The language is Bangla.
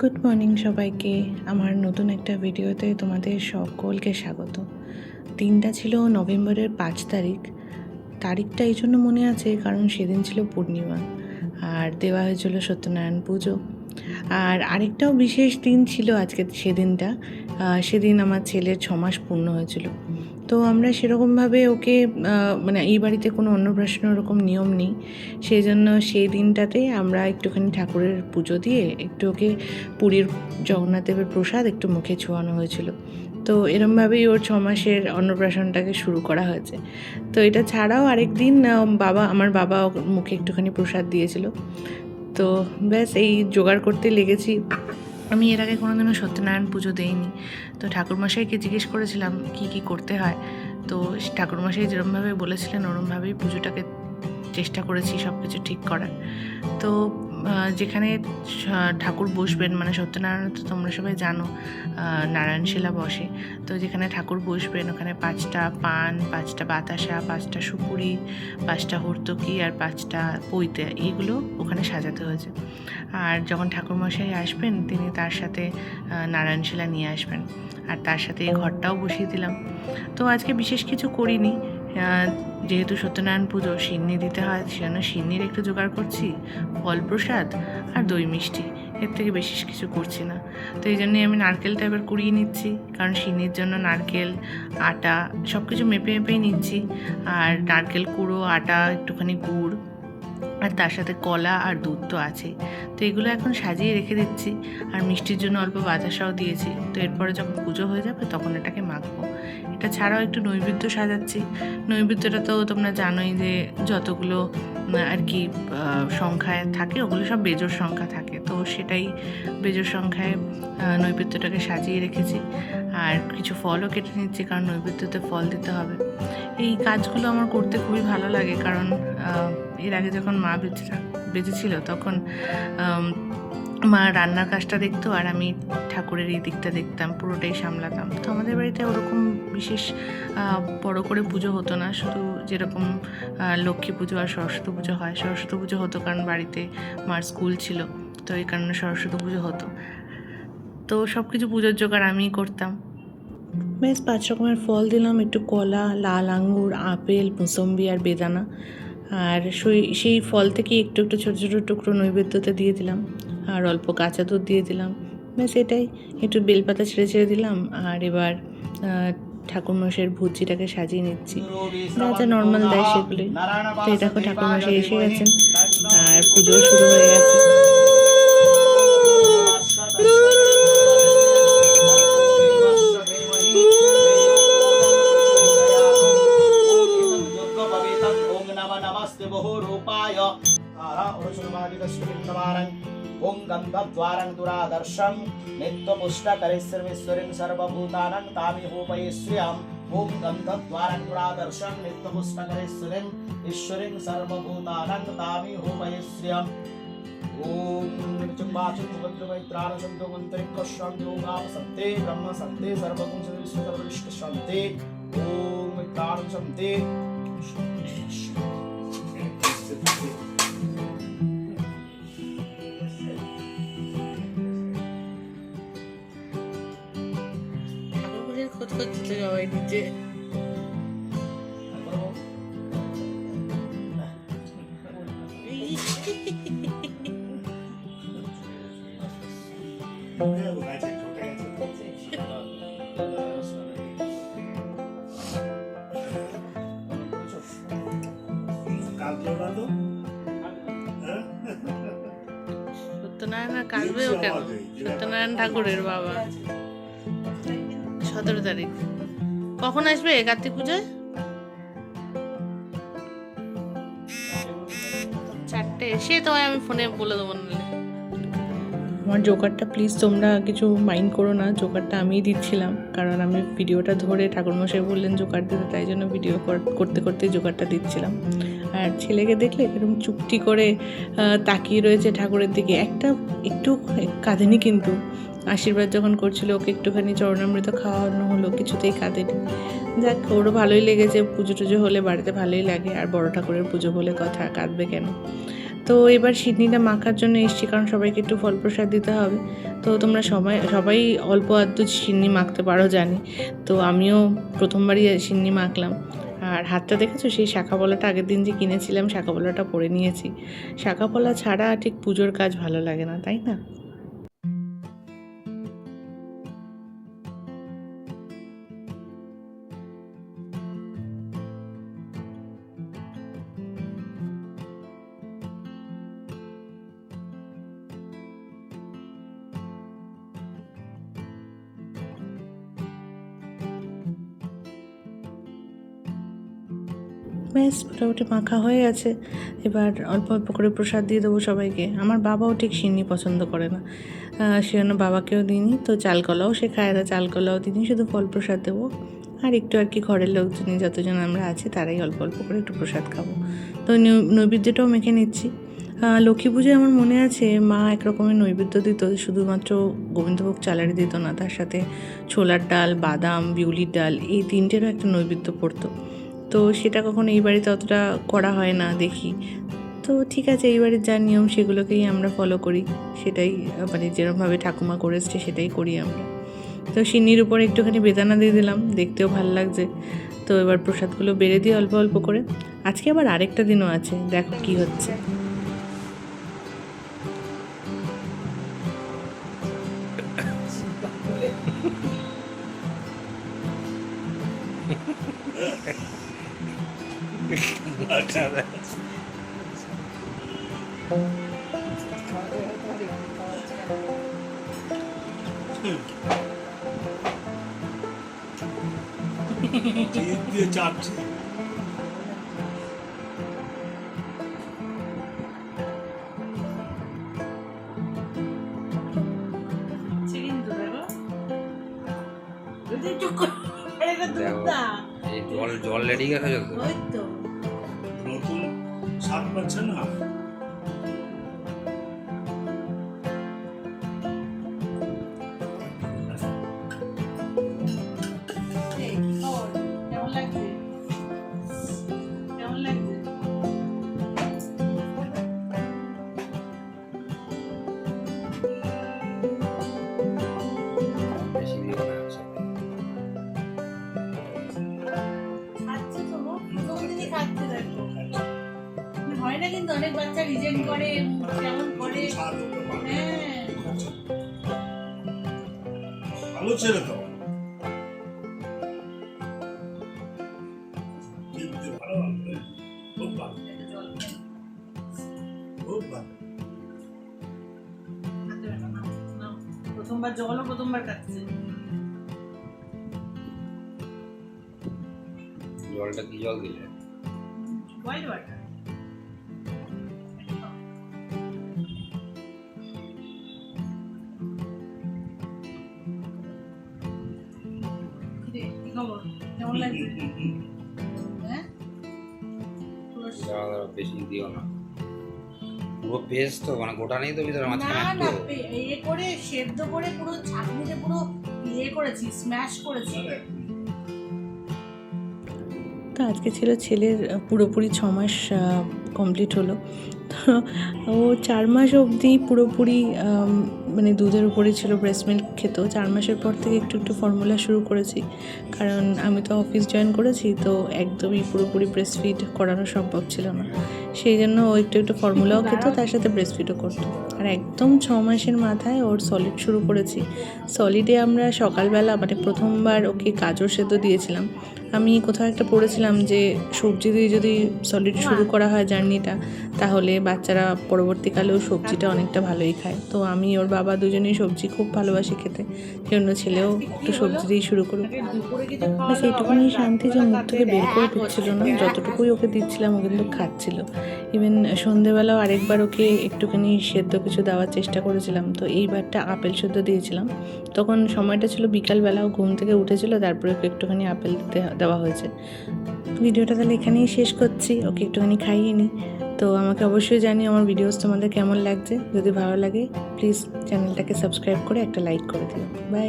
গুড মর্নিং সবাইকে। আমার নতুন একটা ভিডিওতে তোমাদের সকলকে স্বাগত। দিনটা ছিল নভেম্বরের 5 তারিখ। তারিখটা এই জন্য মনে আছে কারণ সেদিন ছিল পূর্ণিমা আর দেওয়া হয়েছিল সত্যনারায়ণ পুজো। আর আরেকটাও বিশেষ দিন ছিল আজকে সেদিনটা, সেদিন আমার ছেলের 6 মাস পূর্ণ হয়েছিল। তো আমরা সেরকমভাবে ওকে মানে এই বাড়িতে কোনো অন্নপ্রাশন ওরকম নিয়ম নেই, সেই জন্য সেই দিনটাতে আমরা একটুখানি ঠাকুরের পুজো দিয়ে একটু ওকে পুরীর জগন্নাথ দেবের প্রসাদ একটু মুখে ছোঁয়ানো হয়েছিল। তো এরমভাবেই ওর 6 মাসের অন্নপ্রাশনটাকে শুরু করা হয়েছে। তো এটা ছাড়াও আরেক দিন আমার বাবা মুখে একটুখানি প্রসাদ দিয়েছিল। তো ব্যাস এই জোগাড় করতে লেগেছি। আমি এর আগে কোনোদিনও সত্যনারায়ণ পুজো দেইনি। তো ঠাকুরমশাইকে জিজ্ঞেস করেছিলাম কি কি করতে হয়। তো ঠাকুরমশাই যেরকমভাবে বলেছিলেন ওরমভাবেই পুজোটাকে চেষ্টা করেছি সব কিছু ঠিক করার। তো যেখানে ঠাকুর বসবেন, মানে সত্যনারায়ণ তো তোমরা সবাই জানো নারায়ণশিলা বসে। তো যেখানে ঠাকুর বসবেন ওখানে 5টা পান, 5টা বাতাসা, 5টা সুপুরি, 5টা হর্তকি আর 5টা পৈতে, এইগুলো ওখানে সাজাতে হয়েছে। আর যখন ঠাকুরমশাই আসবেন তিনি তার সাথে নারায়ণশিলা নিয়ে আসবেন, আর তার সাথে এই ঘরটাও বসিয়ে দিলাম। তো আজকে বিশেষ কিছু করিনি, যেহেতু সত্যনারায়ণ পুজো সিন্নি দিতে হয় সেজন্য সিন্নির একটু জোগাড় করছি, ফল প্রসাদ আর দই মিষ্টি, এর থেকে বেশি কিছু করছি না। তো এই জন্যই আমি নারকেলটা এবার কুড়িয়ে নিচ্ছি, কারণ সিন্নির জন্য নারকেল, আটা সব কিছু মেপে মেপেই নিচ্ছি। আর নারকেল কুড়ো, আটা, একটুখানি গুড় আর তার সাথে কলা আর দুধ তো আছে। তো এগুলো এখন সাজিয়ে রেখে দিচ্ছি, আর মিষ্টির জন্য অল্প বাতাসাও দিয়েছি। তো এরপরে যখন পুজো হয়ে যাবে তখন এটাকে মাখবো। এটা ছাড়াও একটু নৈবেদ্য সাজাচ্ছি। নৈবেদ্যটা তো তোমরা জানোই যে যতগুলো আর কি সংখ্যায় থাকে ওগুলো সব বেজোড় সংখ্যা থাকে, তো সেটাই বেজোড় সংখ্যায় নৈবেদ্যটাকে সাজিয়ে রেখেছি। আর কিছু ফলও কেটে নিচ্ছি, কারণ নৈবেদ্যতে ফল দিতে হবে। এই কাজগুলো আমার করতে খুবই ভালো লাগে, কারণ এর আগে যখন মা বেঁচেছিল তখন মা রান্নার কাজটা দেখতো আর আমি ঠাকুরের এই দিকটা দেখতাম, পুরোটাই সামলাতাম। তো আমাদের বাড়িতে ওরকম বিশেষ বড় করে পুজো হতো না, শুধু যেরকম লক্ষ্মী পুজো আর সরস্বতী পুজো হয়। সরস্বতী পুজো হতো কারণ বাড়িতে মার স্কুল ছিল, তো এই কারণে সরস্বতী পুজো হতো। তো সব কিছু পুজোর জোগাড় আমিই করতাম। বেশ 5 রকমের ফল দিলাম, একটু কলা, লাল আঙ্গুর, আপেল, মুসম্বি আর বেদানা। আর সেই ফল থেকে একটু একটু ছোটো ছোটো টুকরো নৈবেদ্যতে দিয়ে দিলাম, আর অল্প কাঁচা দুধ দিয়ে দিলাম। ব্যাস এটাই, একটু বেলপাতা ছেড়ে ছেড়ে দিলাম। আর এবার ঠাকুরমশাইয়ের ভুজিটাকে সাজিয়ে নিচ্ছি, যা যা নর্মাল দেয় সেগুলোই। তো এই দেখো ঠাকুরমশাই এসে গেছেন আর পুজোও শুরু হয়ে গেছে। ओं गंधद्वारं दुरादर्शं नित्यपुष्टकरे सर्वेश्वरीं सर्वभूतानां तामिहोपये श्रियम् ओं गंधद्वारं दुरादर्शं नित्यपुष्टकरेश्वरीं ईश्वरीं सर्वभूतानां तामिहोपये श्रियम् ओं चुम्बाचुं भद्रमैत्राणं सन्तोमन्तरिक्षं योगावसन्ते ब्रह्मसन्ते सर्वगुणसन्ते विश्वसर्वविष्टसन्ते ओं मैत्राणं सन्ते সত্যনারায়ণ কাঁদবেও কেন? সত্যনারায়ণ ঠাকুরের বাবা। 17 তারিখ। কখন আসবে কার্তিক পুজোয়? 4টে। সে তো আমি ফোনে বলে দেবো। আমার জোগাড়টা প্লিজ তোমরা কিছু মাইন্ড করো না, জোগাড়টা আমিই দিচ্ছিলাম, কারণ আমি ভিডিওটা ধরে ঠাকুরমশাই বললেন জোগাড় দিতে, তাই জন্য ভিডিও করতে করতে জোগাড়টা দিচ্ছিলাম। আর ছেলেকে দেখলে এরকম চুপটি করে তাকিয়ে রয়েছে ঠাকুরের দিকে, একটু কাঁদেনি, কিন্তু আশীর্বাদ যখন করছিল ওকে একটুখানি চরণামৃত খাওয়ানো হলো, কিছুতেই কাঁদেনি। যাক, ওরও ভালোই লেগেছে। পুজো টুজো হলে বাড়িতে ভালোই লাগে, আর বড় ঠাকুরের পুজো বলে কথা, কাঁদবে কেন। তো এবার সিডনিটা মাখার জন্য এসেছি, কারণ সবাইকে একটু ফল প্রসাদ দিতে হবে। তো তোমরা সবাই অল্প আধটু সিন্নি মাখতে পারো জানি, তো আমিও প্রথমবারই সিন্নি মাখলাম। আর হাতটা দেখেছো, সেই শাঁখা পলাটা আগের দিন যে কিনেছিলাম শাঁখা পলাটা পরে নিয়েছি। শাঁখা পলা ছাড়া ঠিক পুজোর কাজ ভালো লাগে না, তাই না? ব্যাস মোটামুটি মাখা হয়ে গেছে। এবার অল্প অল্প করে প্রসাদ দিয়ে দেবো সবাইকে। আমার বাবাও ঠিক সিন্নি পছন্দ করে না, সেজন্য বাবাকেও দিইনি। তো চালকলাও সে খায় না, চালকলাও দিইনি, শুধু ফল প্রসাদ দেবো। আর একটু আর কি ঘরের লোকজনই যতজন আমরা আছি তারাই অল্প অল্প করে একটু প্রসাদ খাবো। তো নৈবেদ্যটাও মেখে নিচ্ছি। লক্ষ্মী পুজোয় আমার মনে আছে মা এক রকমের নৈবেদ্য দিত, শুধুমাত্র গোবিন্দভোগ চালারি দিত না, তার সাথে ছোলার ডাল, বাদাম, বিউলির ডাল, এই তিনটেরও একটা নৈবেদ্য পড়তো। তো সেটা কখনো এই বাড়িতে অতটা করা হয় না দেখি। তো ঠিক আছে, এই বাড়ির যা নিয়ম সেগুলোকেই আমরা ফলো করি, সেটাই মানে যেরকমভাবে ঠাকুমা করে এসছে সেটাই করি আমরা। তো সিন্নির উপরে একটুখানি বেদানা দিয়ে দিলাম, দেখতেও ভালো লাগছে। তো এবার প্রসাদগুলো বেড়ে দিয়ে অল্প অল্প করে। আজকে আবার আরেকটা দিনও আছে, দেখো কি হচ্ছে। দিয়ে চাপছে। জল রেডি গেছে তো নতুন স্বাদ পাচ্ছে না। বেশি দিও না হয় না, কিন্তু অনেক বাচ্চা রিজেক্ট করে, কেমন করে। হ্যাঁ, ভালো ছেলে তো, ভালো খুব ভালো, খুব ভালো। প্রথমবার জলও প্রথমবার খাচ্ছে। জলটা কি জল দিলে? Boiled water. কেমন লাগছে? হ্যাঁ, বেশি দিও না, পুরো পেস্ট তো, মানে গোটা নেই তো ভিতরে, না মাঝখানে না, একটু ইয়ে করে সেদ্ধ করে পুরো ছাঁকনিতে পুরো ইয়ে করেছি, স্ম্যাশ করেছি। তো আজকে ছিল ছেলের পুরোপুরি 6 মাস কমপ্লিট হলো। তো ও 4 মাস অবধি পুরোপুরি মানে দুধের উপরে ছিল, ব্রেস্ট মিল্ক খেত। 4 মাসের পর থেকে একটু একটু ফর্মুলা শুরু করেছি, কারণ আমি তো অফিস জয়েন করেছি, তো একদমই পুরোপুরি ব্রেস্ট ফিড করানো সম্ভব ছিল না। সেই জন্য ও একটু একটু ফর্মুলাও খেত, তার সাথে ব্রেস্ট ফিডও করতো। আর একদম 6 মাসের মাথায় ওর সলিড শুরু করেছি। সলিডে আমরা সকালবেলা মানে প্রথমবার ওকে গাজর সেদ্ধ দিয়েছিলাম। আমি কোথাও একটা পড়েছিলাম যে সবজি দিয়ে যদি সলিড শুরু করা হয় জার্নিটা, তাহলে বাচ্চারা পরবর্তীকালেও সবজিটা অনেকটা ভালোই খায়। তো আমি ওর বাবা দুজনেই সবজি খুব ভালোবাসি খেতে, সেজন্য ছেলেও একটু সবজি দিয়েই শুরু করুক। ব্যাস এইটুকুনি শান্তি যে মুখ থেকে বের করে ঢুকছিল না, যতটুকুই ওকে দিচ্ছিলাম ও কিন্তু খাচ্ছিল। ইভেন সন্ধেবেলাও আরেকবার ওকে একটুখানি সেদ্ধ কিছু দেওয়ার চেষ্টা করেছিলাম। তো এইবারটা আপেল সেদ্ধ দিয়েছিলাম, তখন সময়টা ছিল বিকালবেলাও, ঘুম থেকে উঠেছিল, তারপরে ওকে একটুখানি আপেল দেওয়া হয়েছে। ভিডিওটা তাহলে এখানেই শেষ করছি, ওকে একটুখানি খাইয়ে নিই। তো আমাকে অবশ্যই জানিও আমার ভিডিওস তোমাদের কেমন লাগছে। যদি ভালো লাগে প্লিজ চ্যানেলটাকে সাবস্ক্রাইব করে একটা লাইক করে দিও। বাই।